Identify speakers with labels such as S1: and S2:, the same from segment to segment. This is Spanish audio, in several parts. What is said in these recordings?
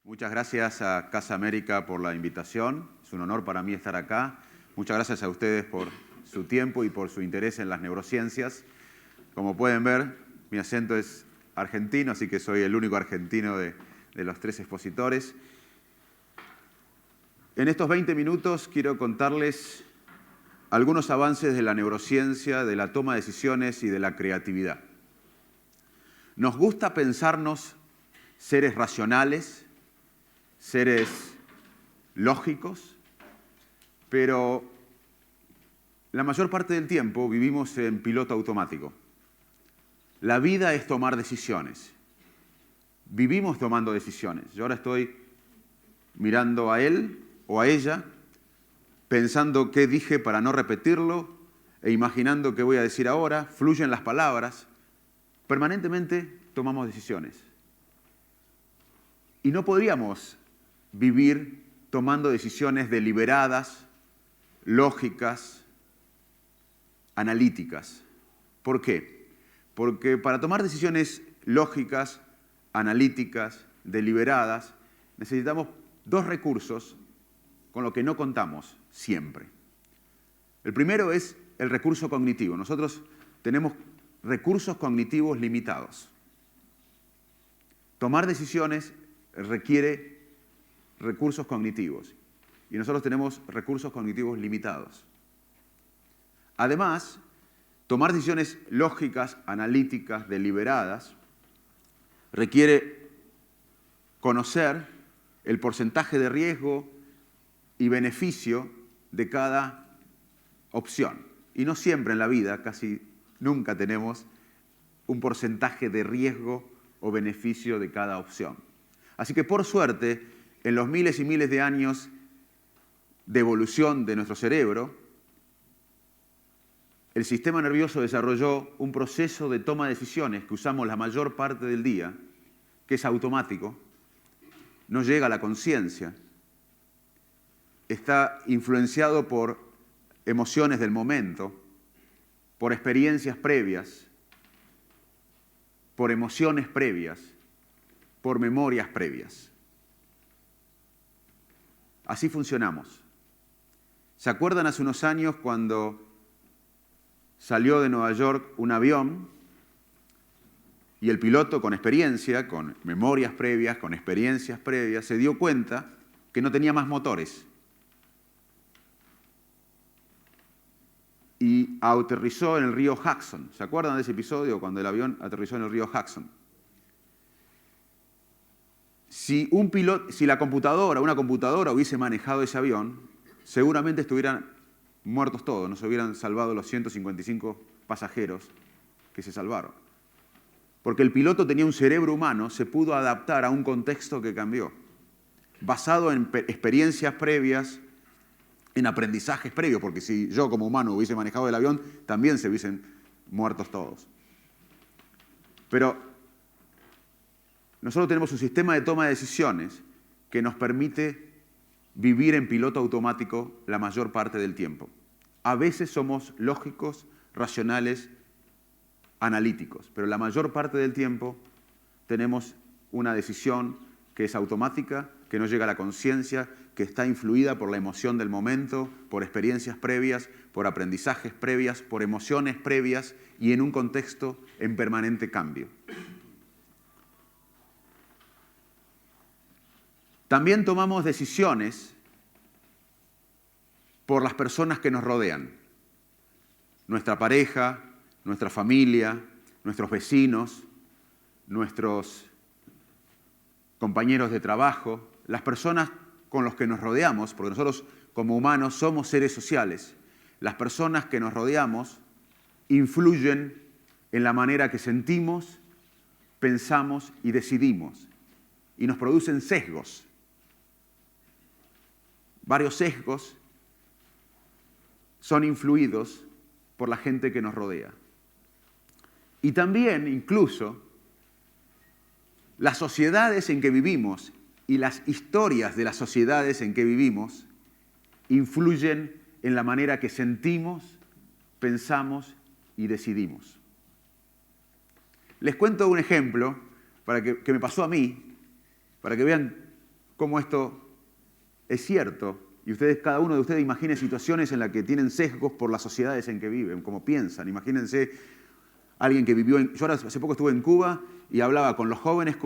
S1: Muchas gracias a Casa América por la invitación. Es un honor para mí estar acá. Muchas gracias a ustedes por su tiempo y por su interés en las neurociencias. Como pueden ver, mi acento es argentino, así que soy el único argentino de los tres expositores. En estos 20 minutos quiero contarles algunos avances de la neurociencia, de la toma de decisiones y de la creatividad. Nos gusta pensarnos seres racionales, seres lógicos, pero la mayor parte del tiempo vivimos en piloto automático. La vida es tomar decisiones. Vivimos tomando decisiones. Yo ahora estoy mirando a él o a ella, pensando qué dije para no repetirlo e imaginando qué voy a decir ahora. Fluyen las palabras. Permanentemente tomamos decisiones. Y no podríamos vivir tomando decisiones deliberadas, lógicas, analíticas. ¿Por qué? Porque para tomar decisiones lógicas, analíticas, deliberadas, necesitamos dos recursos con los que no contamos siempre. El primero es el recurso cognitivo. Nosotros tenemos recursos cognitivos limitados. Tomar decisiones requiere recursos cognitivos y nosotros tenemos recursos cognitivos limitados. Además, tomar decisiones lógicas, analíticas, deliberadas requiere conocer el porcentaje de riesgo y beneficio de cada opción. Y no siempre en la vida, casi nunca tenemos un porcentaje de riesgo o beneficio de cada opción. Así que por suerte, en los miles y miles de años de evolución de nuestro cerebro, el sistema nervioso desarrolló un proceso de toma de decisiones que usamos la mayor parte del día, que es automático, no llega a la conciencia, está influenciado por emociones del momento, por experiencias previas, por emociones previas, por memorias previas. Así funcionamos. ¿Se acuerdan hace unos años cuando salió de Nueva York un avión y el piloto con experiencia, con memorias previas, con experiencias previas, se dio cuenta que no tenía más motores? Y aterrizó en el río Hudson. ¿Se acuerdan de ese episodio cuando el avión aterrizó en el río Hudson? Si una computadora hubiese manejado ese avión, seguramente estuvieran muertos todos, no se hubieran salvado los 155 pasajeros que se salvaron. Porque el piloto tenía un cerebro humano, se pudo adaptar a un contexto que cambió, basado en experiencias previas, en aprendizajes previos, porque si yo como humano hubiese manejado el avión, también se hubiesen muertos todos. Pero nosotros tenemos un sistema de toma de decisiones que nos permite vivir en piloto automático la mayor parte del tiempo. A veces somos lógicos, racionales, analíticos, pero la mayor parte del tiempo tenemos una decisión que es automática, que no llega a la conciencia, que está influida por la emoción del momento, por experiencias previas, por aprendizajes previas, por emociones previas y en un contexto en permanente cambio. También tomamos decisiones por las personas que nos rodean. Nuestra pareja, nuestra familia, nuestros vecinos, nuestros compañeros de trabajo, las personas con las que nos rodeamos, porque nosotros como humanos somos seres sociales. Las personas que nos rodeamos influyen en la manera que sentimos, pensamos y decidimos. Y nos producen sesgos. Varios sesgos son influidos por la gente que nos rodea. Y también, incluso, las sociedades en que vivimos y las historias de las sociedades en que vivimos influyen en la manera que sentimos, pensamos y decidimos. Les cuento un ejemplo que me pasó a mí, para que vean cómo esto es cierto. Y cada uno de ustedes imagine situaciones en las que tienen sesgos por las sociedades en que viven, cómo piensan. Imagínense alguien que vivió yo ahora hace poco estuve en Cuba y hablaba con los jóvenes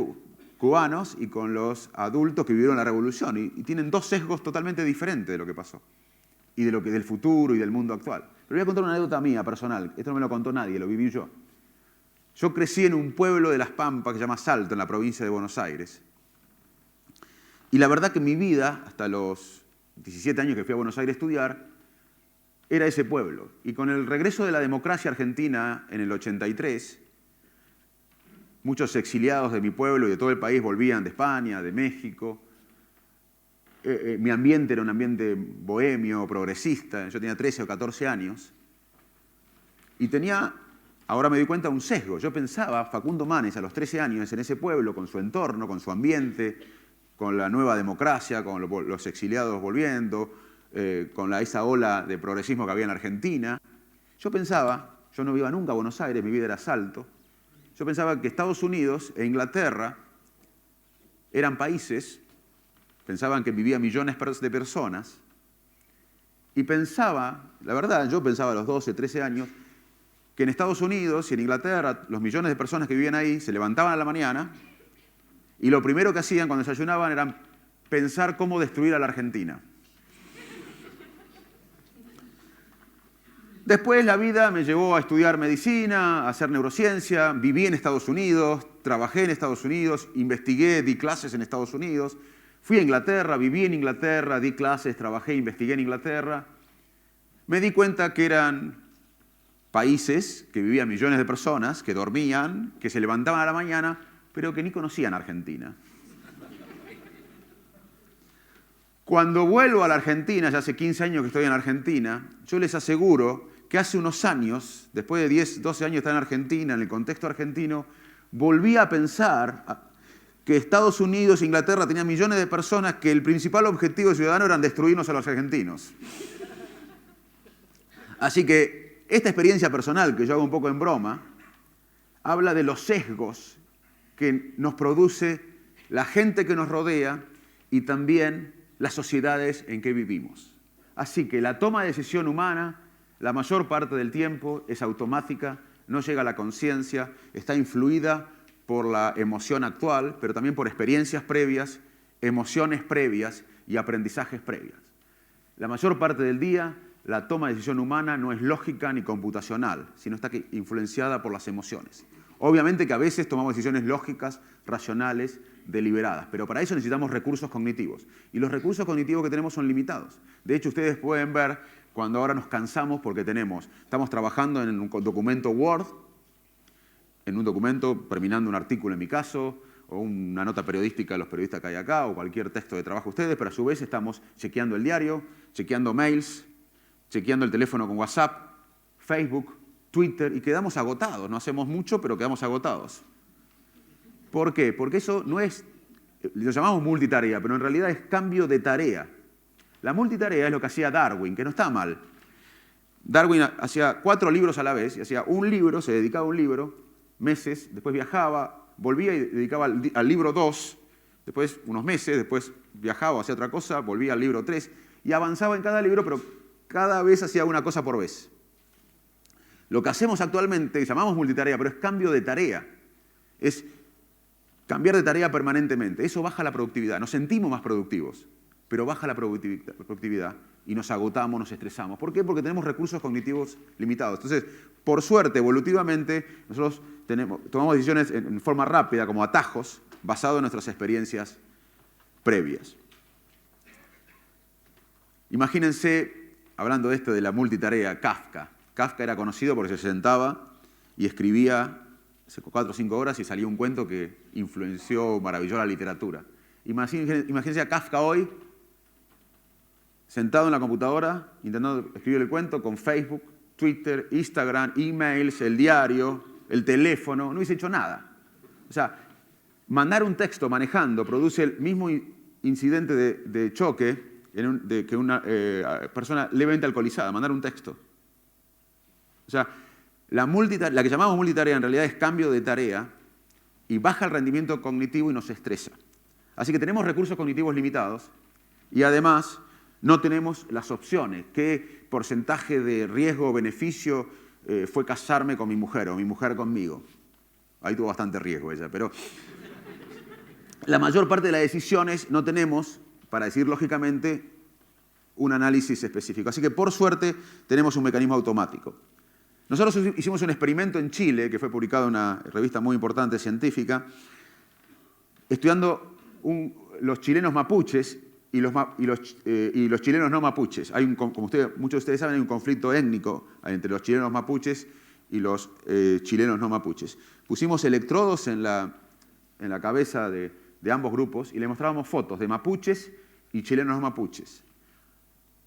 S1: cubanos y con los adultos que vivieron la revolución. Y tienen dos sesgos totalmente diferentes de lo que pasó. Y del futuro y del mundo actual. Pero voy a contar una anécdota mía, personal. Esto no me lo contó nadie, lo viví yo. Yo crecí en un pueblo de Las Pampas que se llama Salto, en la provincia de Buenos Aires. Y la verdad que mi vida, hasta los 17 años que fui a Buenos Aires a estudiar, era ese pueblo. Y con el regreso de la democracia argentina en el 83, muchos exiliados de mi pueblo y de todo el país volvían de España, de México. Mi ambiente era un ambiente bohemio, progresista. Yo tenía 13 o 14 años. Y ahora me doy cuenta, un sesgo. Yo pensaba, Facundo Manes, a los 13 años, en ese pueblo, con su entorno, con su ambiente, con la nueva democracia, con los exiliados volviendo, con esa ola de progresismo que había en Argentina. Yo pensaba, yo no iba nunca a Buenos Aires, mi vida era Salto. Yo pensaba que Estados Unidos e Inglaterra eran países, pensaban que vivían millones de personas, y pensaba, la verdad, yo pensaba a los 12, 13 años, que en Estados Unidos y en Inglaterra, los millones de personas que vivían ahí se levantaban a la mañana y lo primero que hacían cuando desayunaban era pensar cómo destruir a la Argentina. Después la vida me llevó a estudiar medicina, a hacer neurociencia, viví en Estados Unidos, trabajé en Estados Unidos, investigué, di clases en Estados Unidos, fui a Inglaterra, viví en Inglaterra, di clases, trabajé, investigué en Inglaterra. Me di cuenta que eran países que vivían millones de personas, que dormían, que se levantaban a la mañana, pero que ni conocían Argentina. Cuando vuelvo a la Argentina, ya hace 15 años que estoy en Argentina, yo les aseguro que hace unos años, después de 10, 12 años de estar en Argentina, en el contexto argentino, volví a pensar que Estados Unidos e Inglaterra tenían millones de personas que el principal objetivo ciudadano era destruirnos a los argentinos. Así que esta experiencia personal, que yo hago un poco en broma, habla de los sesgos que nos produce la gente que nos rodea y también las sociedades en que vivimos. Así que la toma de decisión humana, la mayor parte del tiempo, es automática, no llega a la conciencia, está influida por la emoción actual, pero también por experiencias previas, emociones previas y aprendizajes previos. La mayor parte del día, la toma de decisión humana no es lógica ni computacional, sino está influenciada por las emociones. Obviamente que a veces tomamos decisiones lógicas, racionales, deliberadas, pero para eso necesitamos recursos cognitivos. Y los recursos cognitivos que tenemos son limitados. De hecho, ustedes pueden ver cuando ahora nos cansamos porque estamos trabajando en un documento Word, en un documento terminando un artículo en mi caso, o una nota periodística de los periodistas que hay acá, o cualquier texto de trabajo de ustedes, pero a su vez estamos chequeando el diario, chequeando mails, chequeando el teléfono con WhatsApp, Facebook, Twitter, y quedamos agotados. No hacemos mucho, pero quedamos agotados. ¿Por qué? Porque eso no es, lo llamamos multitarea, pero en realidad es cambio de tarea. La multitarea es lo que hacía Darwin, que no está mal. Darwin hacía 4 libros a la vez, y hacía un libro, se dedicaba a un libro, meses, después viajaba, volvía y dedicaba al libro 2, después unos meses, después viajaba, hacía otra cosa, volvía al libro 3, y avanzaba en cada libro, pero cada vez hacía una cosa por vez. Lo que hacemos actualmente, llamamos multitarea, pero es cambio de tarea. Es cambiar de tarea permanentemente. Eso baja la productividad. Nos sentimos más productivos, pero baja la productividad y nos agotamos, nos estresamos. ¿Por qué? Porque tenemos recursos cognitivos limitados. Entonces, por suerte, evolutivamente, nosotros tomamos decisiones en forma rápida, como atajos, basados en nuestras experiencias previas. Imagínense, hablando de esto de la multitarea, Kafka. Kafka era conocido porque se sentaba y escribía 4 o 5 horas y salía un cuento que influenció, maravilló la literatura. Imagínense a Kafka hoy, sentado en la computadora, intentando escribir el cuento con Facebook, Twitter, Instagram, emails, el diario, el teléfono, no hubiese hecho nada. O sea, mandar un texto manejando produce el mismo incidente de choque que una persona levemente alcoholizada, mandar un texto. O sea, la que llamamos multitarea en realidad es cambio de tarea y baja el rendimiento cognitivo y nos estresa. Así que tenemos recursos cognitivos limitados y además no tenemos las opciones. ¿Qué porcentaje de riesgo o beneficio fue casarme con mi mujer o mi mujer conmigo? Ahí tuvo bastante riesgo ella, pero la mayor parte de las decisiones no tenemos, para decir lógicamente, un análisis específico. Así que, por suerte, tenemos un mecanismo automático. Nosotros hicimos un experimento en Chile, que fue publicado en una revista muy importante científica, estudiando los chilenos mapuches y los chilenos no mapuches. Como muchos de ustedes saben, hay un conflicto étnico entre los chilenos mapuches y los chilenos no mapuches. Pusimos electrodos en la cabeza de ambos grupos y le mostrábamos fotos de mapuches y chilenos no mapuches.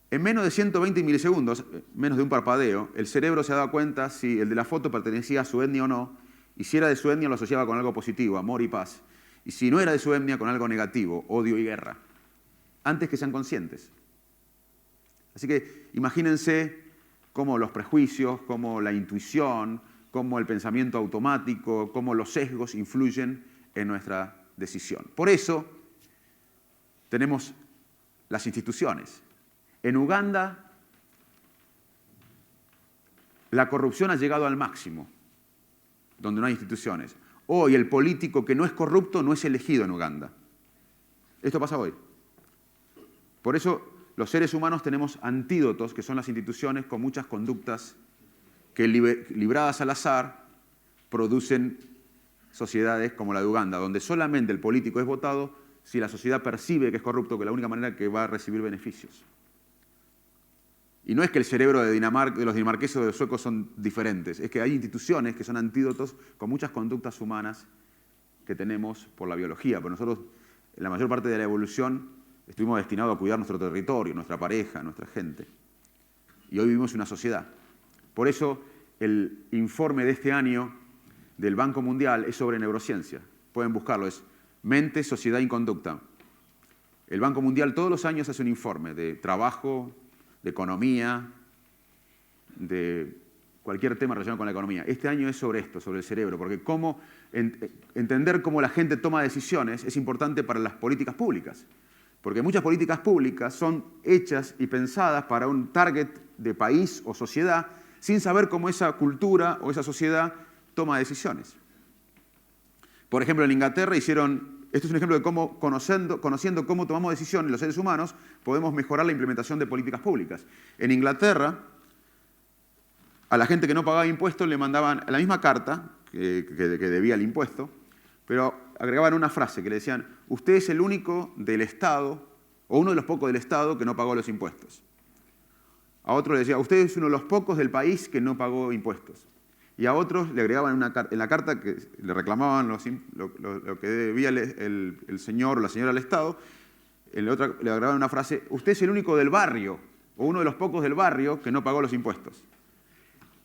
S1: En menos de 120 milisegundos, menos de un parpadeo, el cerebro se daba cuenta si el de la foto pertenecía a su etnia o no, y si era de su etnia lo asociaba con algo positivo, amor y paz, y si no era de su etnia con algo negativo, odio y guerra, antes que sean conscientes. Así que imagínense cómo los prejuicios, cómo la intuición, cómo el pensamiento automático, cómo los sesgos influyen en nuestra decisión. Por eso tenemos las instituciones. En Uganda, la corrupción ha llegado al máximo, donde no hay instituciones. Hoy el político que no es corrupto no es elegido en Uganda. Esto pasa hoy. Por eso los seres humanos tenemos antídotos, que son las instituciones con muchas conductas que libradas al azar producen sociedades como la de Uganda, donde solamente el político es votado si la sociedad percibe que es corrupto, que es la única manera que va a recibir beneficios. Y no es que el cerebro de los dinamarqueses o de los suecos son diferentes, es que hay instituciones que son antídotos con muchas conductas humanas que tenemos por la biología. Pero nosotros, en la mayor parte de la evolución, estuvimos destinados a cuidar nuestro territorio, nuestra pareja, nuestra gente. Y hoy vivimos en una sociedad. Por eso, el informe de este año del Banco Mundial es sobre neurociencia. Pueden buscarlo, es Mente, Sociedad y Conducta. El Banco Mundial todos los años hace un informe de trabajo, de economía, de cualquier tema relacionado con la economía. Este año es sobre esto, sobre el cerebro, porque entender cómo la gente toma decisiones es importante para las políticas públicas. Porque muchas políticas públicas son hechas y pensadas para un target de país o sociedad sin saber cómo esa cultura o esa sociedad toma decisiones. Por ejemplo, en Inglaterra esto es un ejemplo de cómo, conociendo cómo tomamos decisiones los seres humanos, podemos mejorar la implementación de políticas públicas. En Inglaterra, a la gente que no pagaba impuestos le mandaban la misma carta que debía el impuesto, pero agregaban una frase que le decían: usted es el único del Estado, o uno de los pocos del Estado que no pagó los impuestos. A otro le decía: usted es uno de los pocos del país que no pagó impuestos. Y a otros le agregaban en la carta que le reclamaban lo que debía el señor o la señora al Estado, en la otra le agregaban una frase: usted es el único del barrio, o uno de los pocos del barrio que no pagó los impuestos.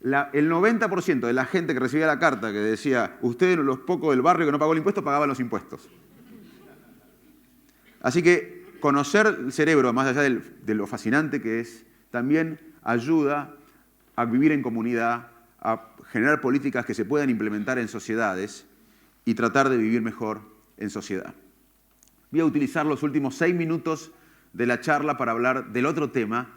S1: El 90% de la gente que recibía la carta que decía usted es uno de los pocos del barrio que no pagó el impuesto, pagaban los impuestos. Así que conocer el cerebro, más allá de lo fascinante que es, también ayuda a vivir en comunidad, a generar políticas que se puedan implementar en sociedades y tratar de vivir mejor en sociedad. Voy a utilizar los últimos 6 minutos de la charla para hablar del otro tema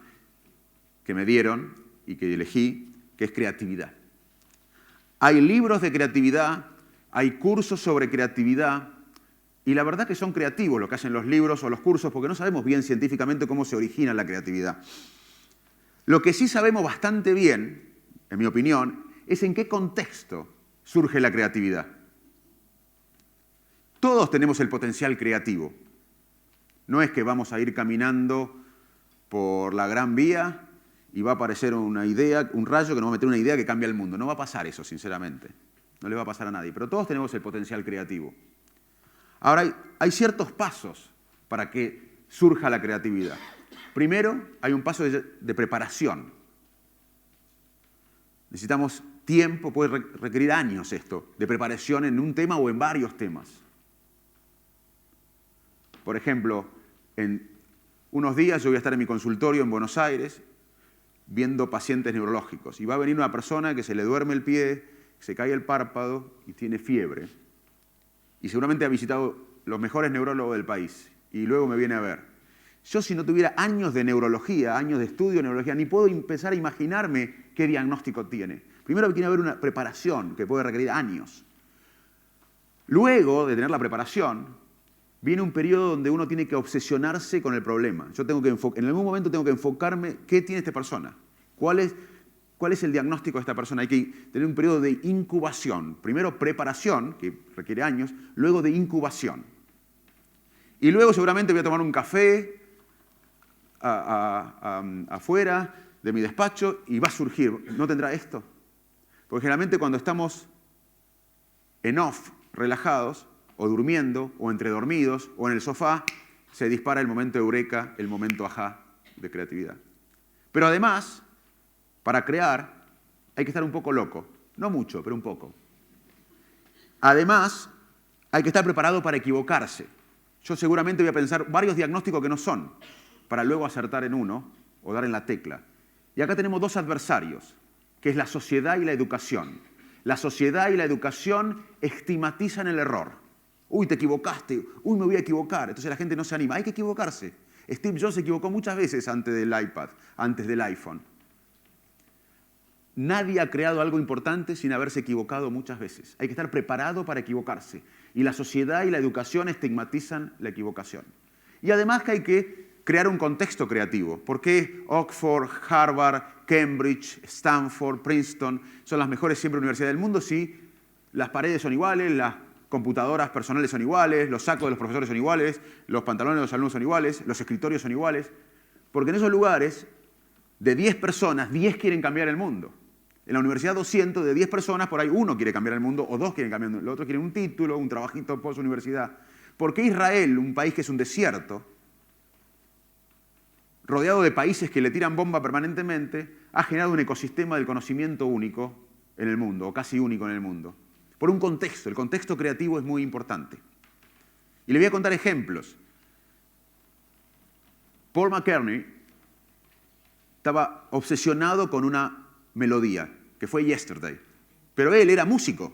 S1: que me dieron y que elegí, que es creatividad. Hay libros de creatividad, hay cursos sobre creatividad, y la verdad que son creativos lo que hacen los libros o los cursos, porque no sabemos bien científicamente cómo se origina la creatividad. Lo que sí sabemos bastante bien, en mi opinión, es en qué contexto surge la creatividad. Todos tenemos el potencial creativo. No es que vamos a ir caminando por la Gran Vía y va a aparecer una idea, un rayo que nos va a meter una idea que cambia el mundo. No va a pasar eso, sinceramente. No le va a pasar a nadie. Pero todos tenemos el potencial creativo. Ahora, hay ciertos pasos para que surja la creatividad. Primero, hay un paso de preparación. Necesitamos tiempo, puede requerir años esto, de preparación en un tema o en varios temas. Por ejemplo, en unos días yo voy a estar en mi consultorio en Buenos Aires viendo pacientes neurológicos y va a venir una persona que se le duerme el pie, se cae el párpado y tiene fiebre. Y seguramente ha visitado los mejores neurólogos del país y luego me viene a ver. Yo si no tuviera años de neurología, años de estudio de neurología, ni puedo empezar a imaginarme qué diagnóstico tiene. Primero tiene que haber una preparación que puede requerir años. Luego de tener la preparación, viene un periodo donde uno tiene que obsesionarse con el problema. Yo tengo que en algún momento tengo que enfocarme qué tiene esta persona, cuál es el diagnóstico de esta persona. Hay que tener un periodo de incubación. Primero preparación, que requiere años, luego de incubación. Y luego seguramente voy a tomar un café afuera de mi despacho y va a surgir. ¿No tendrá esto? Porque generalmente cuando estamos en off, relajados, o durmiendo, o entre dormidos, o en el sofá, se dispara el momento eureka, el momento ajá de creatividad. Pero además, para crear, hay que estar un poco loco. No mucho, pero un poco. Además, hay que estar preparado para equivocarse. Yo seguramente voy a pensar varios diagnósticos que no son, para luego acertar en uno o dar en la tecla. Y acá tenemos dos adversarios, que es la sociedad y la educación. La sociedad y la educación estigmatizan el error. Uy, te equivocaste. Uy, me voy a equivocar. Entonces la gente no se anima. Hay que equivocarse. Steve Jobs se equivocó muchas veces antes del iPad, antes del iPhone. Nadie ha creado algo importante sin haberse equivocado muchas veces. Hay que estar preparado para equivocarse. Y la sociedad y la educación estigmatizan la equivocación. Y además que hay que crear un contexto creativo. ¿Por qué Oxford, Harvard, Cambridge, Stanford, Princeton son las mejores siempre universidades del mundo si las paredes son iguales, las computadoras personales son iguales, los sacos de los profesores son iguales, los pantalones de los alumnos son iguales, los escritorios son iguales? Porque en esos lugares, de 10 personas, 10 quieren cambiar el mundo. En la universidad 200, de 10 personas, por ahí uno quiere cambiar el mundo o dos quieren cambiar el mundo. Los otros quieren un título, un trabajito post-universidad. ¿Por qué Israel, un país que es un desierto, rodeado de países que le tiran bomba permanentemente, ha generado un ecosistema del conocimiento único en el mundo, o casi único en el mundo? Por un contexto. El contexto creativo es muy importante. Y le voy a contar ejemplos. Paul McCartney estaba obsesionado con una melodía, que fue Yesterday. Pero él era músico.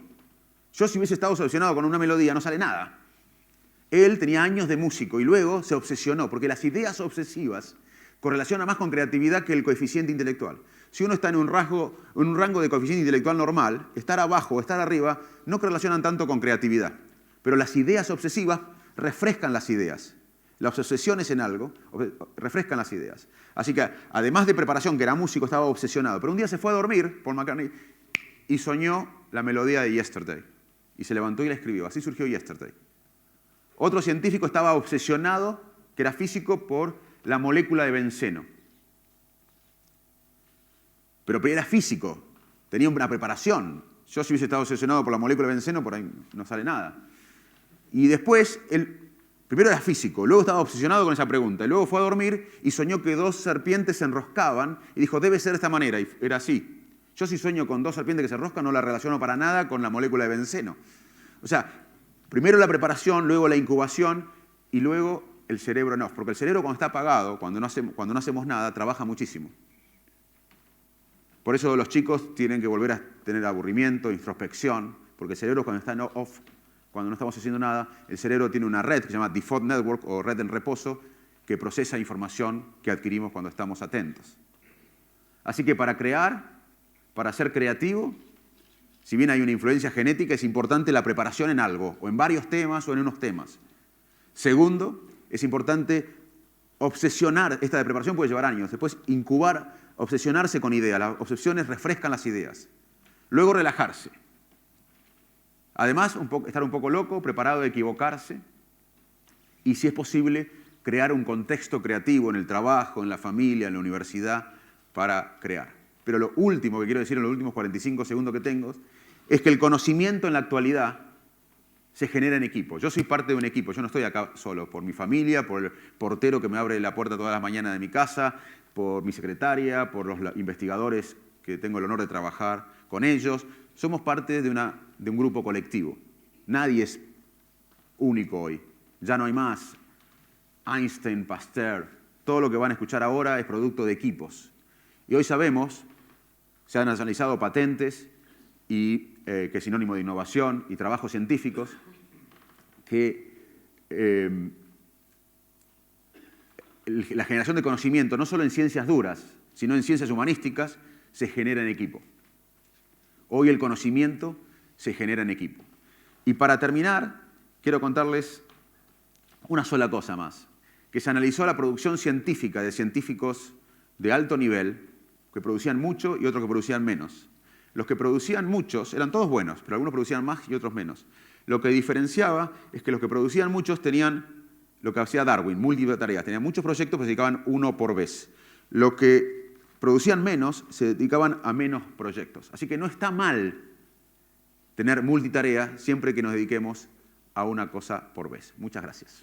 S1: Yo si hubiese estado obsesionado con una melodía no sale nada. Él tenía años de músico y luego se obsesionó, porque las ideas obsesivas correlacionan más con creatividad que el coeficiente intelectual. Si uno está en un rango de coeficiente intelectual normal, estar abajo o estar arriba no correlacionan tanto con creatividad. Pero las ideas obsesivas refrescan las ideas. Las obsesiones en algo refrescan las ideas. Así que, además de preparación, que era músico, estaba obsesionado. Pero un día se fue a dormir, Paul McCartney, y soñó la melodía de Yesterday. Y se levantó y la escribió. Así surgió Yesterday. Otro científico estaba obsesionado, que era físico, por la molécula de benceno. Pero era físico, tenía una preparación. Yo si hubiese estado obsesionado por la molécula de benceno, por ahí no sale nada. Y después, primero era físico, luego estaba obsesionado con esa pregunta, y luego fue a dormir y soñó que dos serpientes se enroscaban y dijo, debe ser de esta manera, y era así. Yo si sueño con dos serpientes que se enroscan no la relaciono para nada con la molécula de benceno. O sea, primero la preparación, luego la incubación y luego el cerebro no. Porque el cerebro cuando está apagado, cuando no hacemos nada, trabaja muchísimo. Por eso los chicos tienen que volver a tener aburrimiento, introspección, porque el cerebro cuando está en off, cuando no estamos haciendo nada, el cerebro tiene una red que se llama Default Network o red en reposo que procesa información que adquirimos cuando estamos atentos. Así que para crear, para ser creativo, si bien hay una influencia genética, es importante la preparación en algo, o en varios temas o en unos temas. Segundo, es importante obsesionar, esta de preparación puede llevar años, después incubar, obsesionarse con ideas, las obsesiones refrescan las ideas. Luego relajarse. Además, estar un poco loco, preparado a equivocarse, y si es posible, crear un contexto creativo en el trabajo, en la familia, en la universidad, para crear. Pero lo último que quiero decir en los últimos 45 segundos que tengo es que el conocimiento en la actualidad se genera en equipo. Yo soy parte de un equipo, yo no estoy acá solo, por mi familia, por el portero que me abre la puerta todas las mañanas de mi casa, por mi secretaria, por los investigadores que tengo el honor de trabajar con ellos. Somos parte de un grupo colectivo. Nadie es único hoy. Ya no hay más Einstein, Pasteur. Todo lo que van a escuchar ahora es producto de equipos. Y hoy sabemos, se han analizado patentes y que es sinónimo de innovación y trabajos científicos, que la generación de conocimiento, no solo en ciencias duras, sino en ciencias humanísticas, se genera en equipo. Hoy el conocimiento se genera en equipo. Y para terminar, quiero contarles una sola cosa más, que se analizó la producción científica de científicos de alto nivel, que producían mucho y otros que producían menos. Los que producían muchos eran todos buenos, pero algunos producían más y otros menos. Lo que diferenciaba es que los que producían muchos tenían lo que hacía Darwin, múltiples tareas. Tenían muchos proyectos, pero se dedicaban uno por vez. Los que producían menos se dedicaban a menos proyectos. Así que no está mal tener multitarea siempre que nos dediquemos a una cosa por vez. Muchas gracias.